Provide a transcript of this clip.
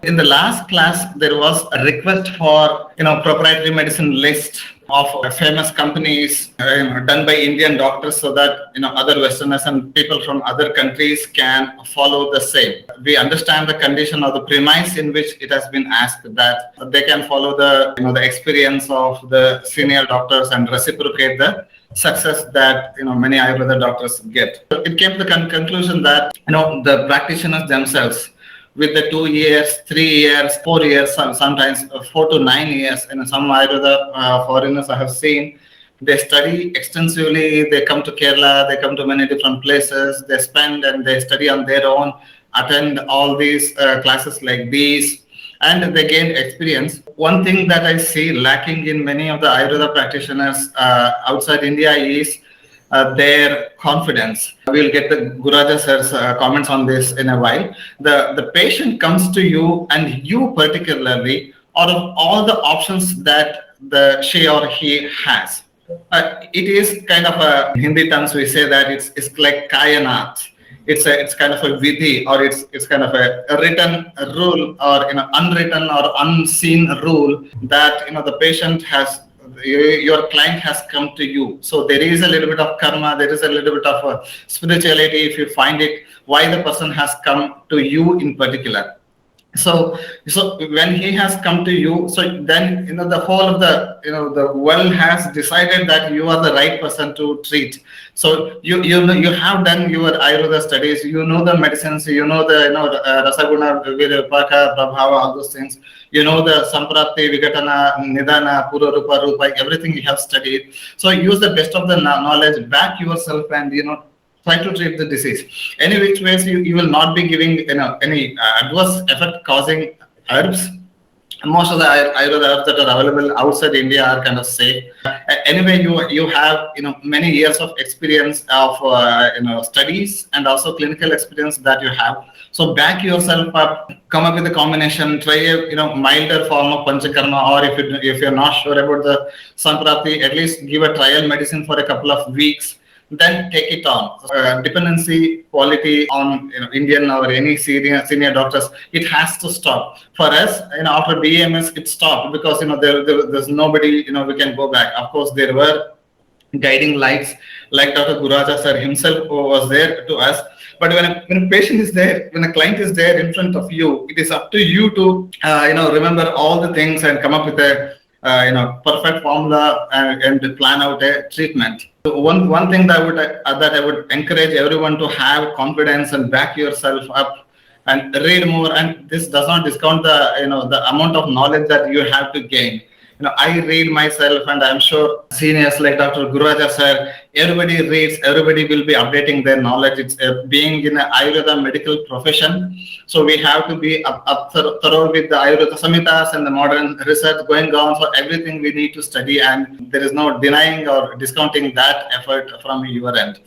In the last class, there was a request for proprietary medicine list of famous companies done by Indian doctors, so that other Westerners and people from other countries can follow the same. We understand the condition or the premise in which it has been asked, that they can follow the experience of the senior doctors and reciprocate the success that many Ayurveda doctors get. So it came to the conclusion that the practitioners themselves, with the 2 years, 3 years, 4 years, sometimes 4 to 9 years, and some Ayurveda foreigners I have seen, they study extensively. They come to Kerala, they come to many different places, they spend and they study on their own, attend all these classes like these, and they gain experience. One thing that I see lacking in many of the Ayurveda practitioners outside India is their confidence. We'll get the Guraja sir's comments on this in a while. The patient comes to you, and you particularly, out of all the options that she or he has, it is kind of a Hindi terms we say that it's like kayanat. It's kind of a vidhi, or it's kind of a written rule, or unwritten or unseen rule that the patient has, your client has come to you. So there is a little bit of karma, there is a little bit of spirituality, if you find it, why the person has come to you in particular. So when he has come to you, so then the whole of the world has decided that you are the right person to treat. So you have done your Ayurveda studies, the medicines, the Rasaguna, Virupaka, Prabhava, all those things, the Samprapti, Vigatana, Nidana, Pururupa, Rupa, everything you have studied. So use the best of the knowledge, back yourself, and try to treat the disease. Any which ways, you will not be giving any adverse effect causing herbs. Most of the Ayurveda herbs that are available outside India are kind of safe. Anyway, you have many years of experience of studies and also clinical experience that you have. So back yourself up, come up with a combination, try a milder form of panchakarma, or if you're not sure about the Samprapti, at least give a trial medicine for a couple of weeks, then take it on. Dependency quality on Indian or any senior doctors, it has to stop. For us, after BMS, it stopped because there's nobody we can go back. Of course, there were guiding lights like Dr. Guraja sir himself was there to us. But when a patient is there, when a client is there in front of you, it is up to you to remember all the things and come up with a perfect formula and plan out a treatment. So one thing that I would encourage everyone to have confidence and back yourself up and read more. And this does not discount the amount of knowledge that you have to gain. I read myself, and I'm sure seniors like Dr. Guraja sir, everybody reads, everybody will be updating their knowledge. It's being in an Ayurveda medical profession. So we have to be thorough with the Ayurveda Samhitas and the modern research going on. So everything we need to study, and there is no denying or discounting that effort from your end.